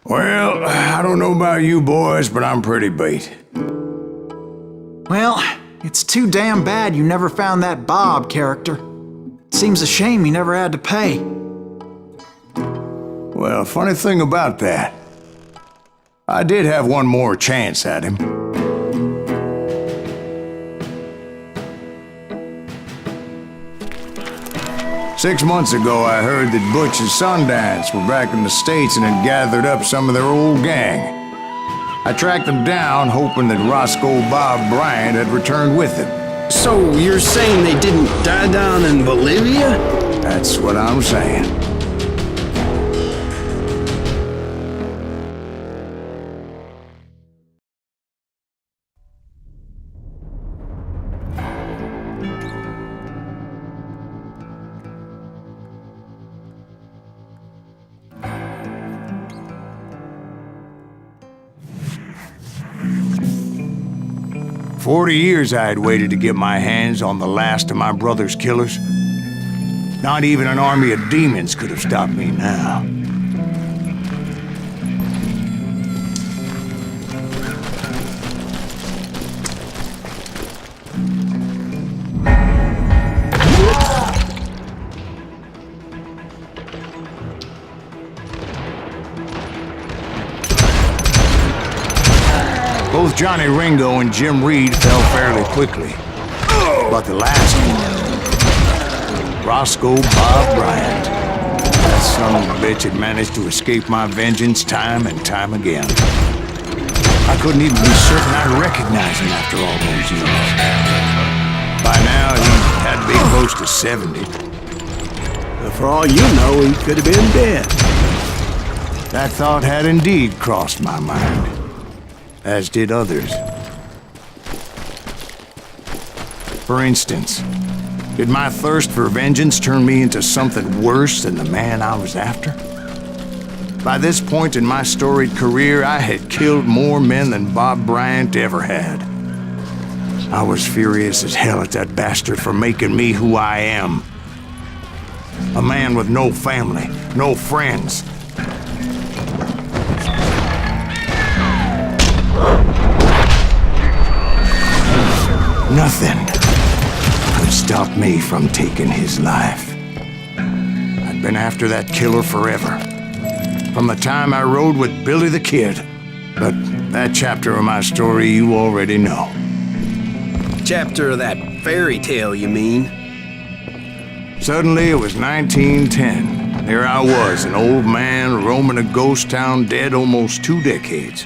Well, I don't know about you boys, but I'm pretty beat. Well, it's too damn bad you never found that Bob character. Seems a shame he never had to pay. Well, funny thing about that, I did have one more chance at him. Six months ago, I heard that Butch and Sundance were back in the States and had gathered up some of their old gang. I tracked them down, hoping that Roscoe Bob Bryant had returned with them. So you're saying they didn't die down in Bolivia? That's what I'm saying. 40 years I had waited to get my hands on the last of my brother's killers. Not even an army of demons could have stopped me now. Both Johnny Ringo and Jim Reed fell fairly quickly. But the last one, Roscoe Bob Bryant, that son of a bitch had managed to escape my vengeance time and time again. I couldn't even be certain I'd recognize him after all those years. By now, he had to be close to 70. But for all you know, he could have been dead. That thought had indeed crossed my mind, as did others. For instance, did my thirst for vengeance turn me into something worse than the man I was after? By this point in my storied career, I had killed more men than Bob Bryant ever had. I was furious as hell at that bastard for making me who I am. A man with no family, no friends. Nothing could stop me from taking his life. I'd been after that killer forever, from the time I rode with Billy the Kid. But that chapter of my story you already know. Chapter of that fairy tale, you mean? Suddenly it was 1910. There I was, an old man roaming a ghost town dead almost 2 decades.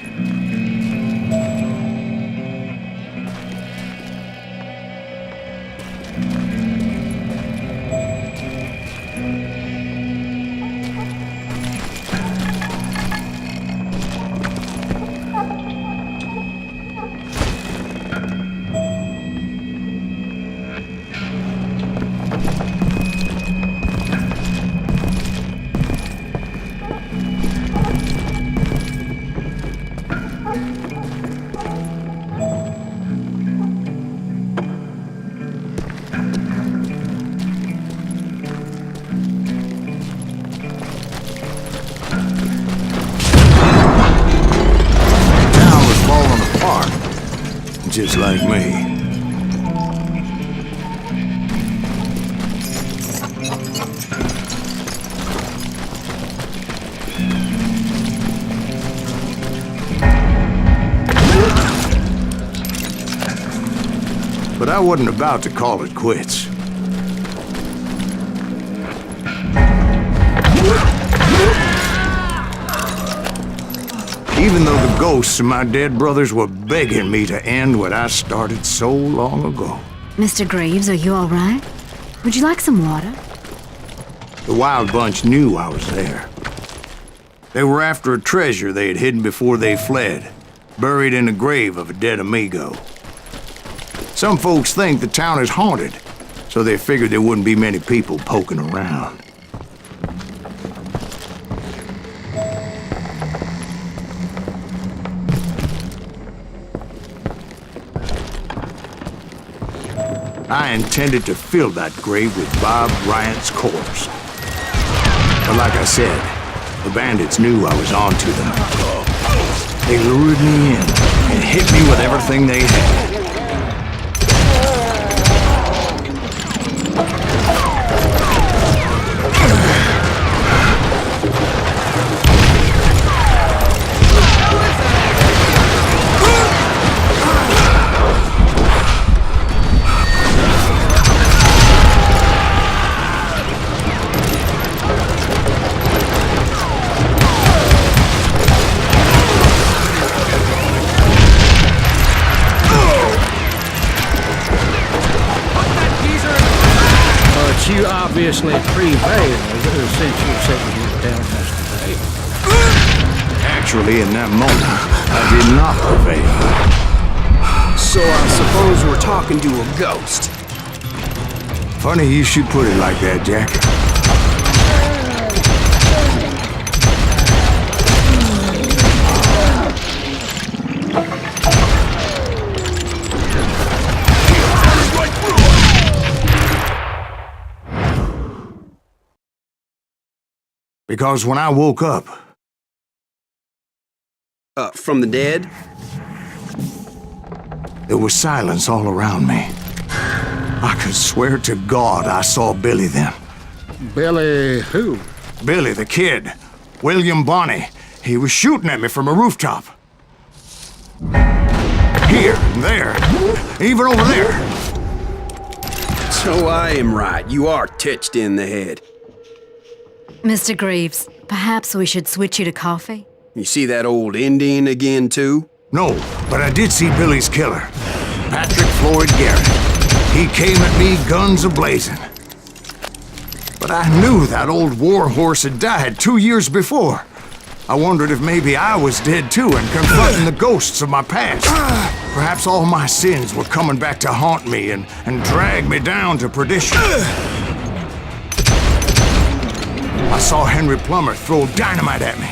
Just like me. But I wasn't about to call it quits. Even though the ghosts of my dead brothers were begging me to end what I started so long ago. Mr. Graves, are you all right? Would you like some water? The Wild Bunch knew I was there. They were after a treasure they had hidden before they fled, buried in the grave of a dead amigo. Some folks think the town is haunted, so they figured there wouldn't be many people poking around. I intended to fill that grave with Bob Bryant's corpse. But like I said, The bandits knew I was onto them. They lured me in and hit me with everything they had. You obviously prevailed since you said you were down yesterday. Actually, in that moment, I did not prevail. So I suppose we're talking to a ghost. Funny you should put it like that, Jack. Because when I woke up... From the dead? There was silence all around me. I could swear to God I saw Billy then. Billy who? Billy, the kid. William Bonney. He was shooting at me from a rooftop. Here, there, even over there. So I am right. You are touched in the head. Mr. Greaves, perhaps we should switch you to coffee? You see that old Indian again, too? No, but I did see Billy's killer. Patrick Floyd Garrett. He came at me guns a-blazing. But I knew that old war horse had died 2 years before. I wondered if maybe I was dead too and confronting the ghosts of my past. Perhaps all my sins were coming back to haunt me and drag me down to perdition. I saw Henry Plummer throw dynamite at me.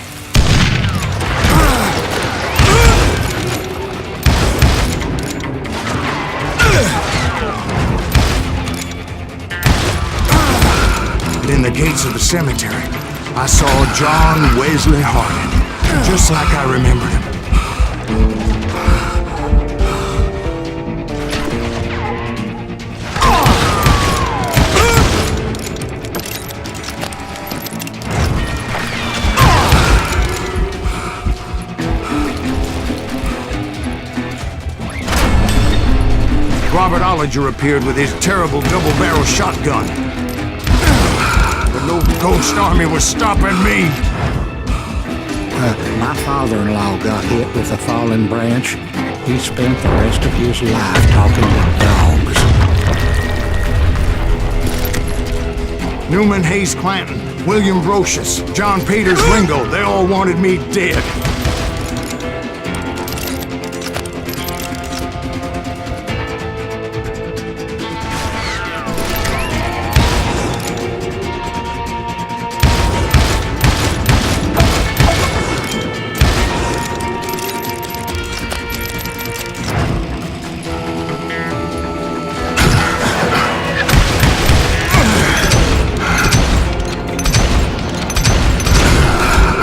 And in the gates of the cemetery, I saw John Wesley Hardin, just like I remembered him. Robert Ollinger appeared with his terrible double-barrel shotgun. But no ghost army was stopping me. My father-in-law got hit with a fallen branch. He spent the rest of his life talking to dogs. Newman Hayes Clanton, William Brocious, John Peters Ringo, they all wanted me dead.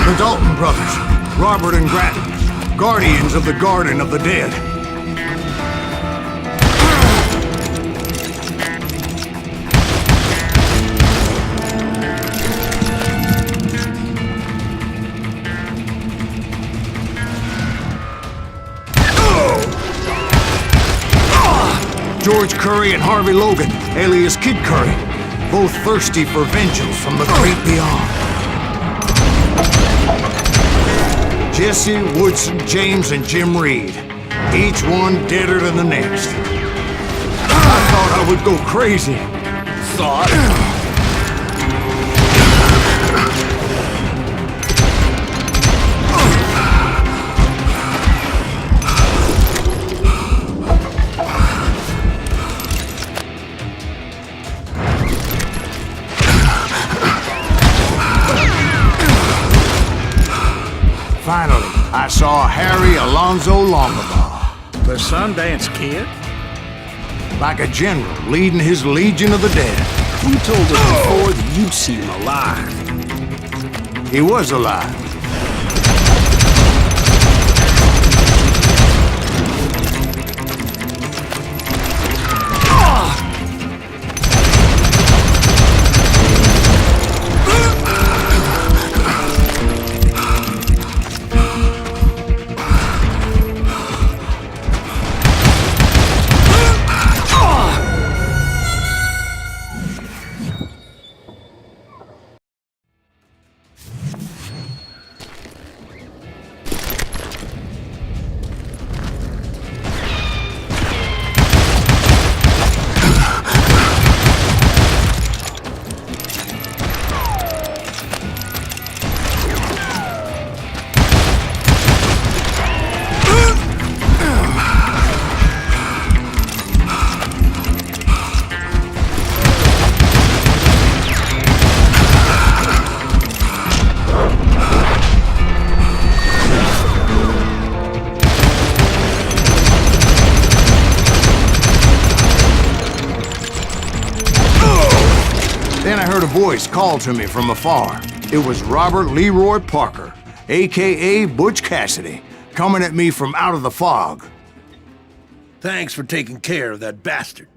The Dalton brothers, Robert and Grattan, guardians of the Garden of the Dead. George Curry and Harvey Logan, alias Kid Curry, both thirsty for vengeance from the great beyond. Jesse, Woodson, James, and Jim Reed. Each one deader than the next. I thought I would go crazy. Thought? Finally, I saw Harry Alonzo Longabaugh. The Sundance Kid? Like a general leading his legion of the dead. You told us before that you'd seen him alive. He was alive. Then I heard a voice call to me from afar. It was Robert Leroy Parker, a.k.a. Butch Cassidy, coming at me from out of the fog. Thanks for taking care of that bastard.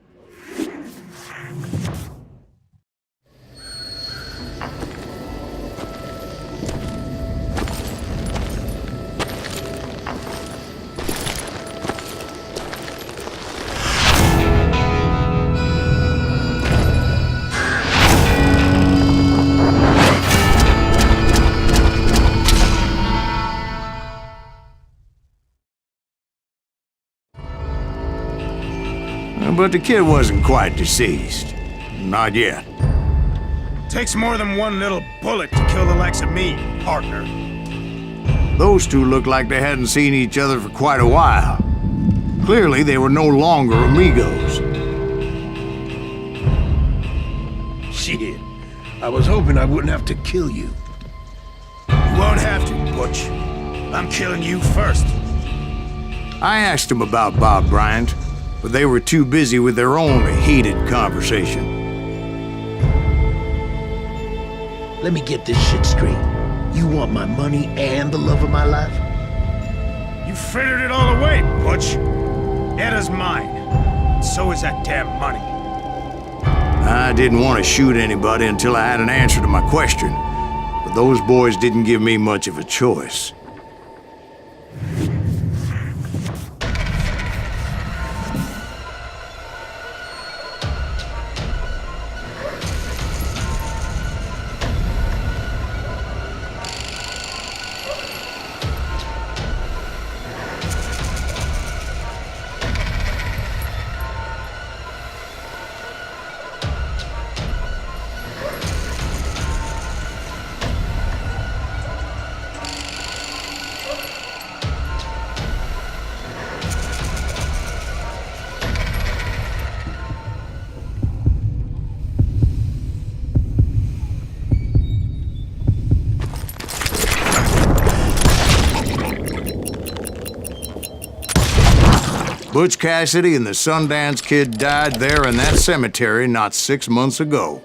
But the kid wasn't quite deceased. Not yet. Takes more than one little bullet to kill the likes of me, partner. Those two looked like they hadn't seen each other for quite a while. Clearly, they were no longer amigos. Shit. I was hoping I wouldn't have to kill you. You won't have to, Butch. I'm killing you first. I asked them about Bob Bryant, but they were too busy with their own heated conversation. Let me get this shit straight. You want my money and the love of my life? You frittered it all away, Butch. Etta's mine. So is that damn money. I didn't want to shoot anybody until I had an answer to my question, but those boys didn't give me much of a choice. Butch Cassidy and the Sundance Kid died there in that cemetery not 6 months ago.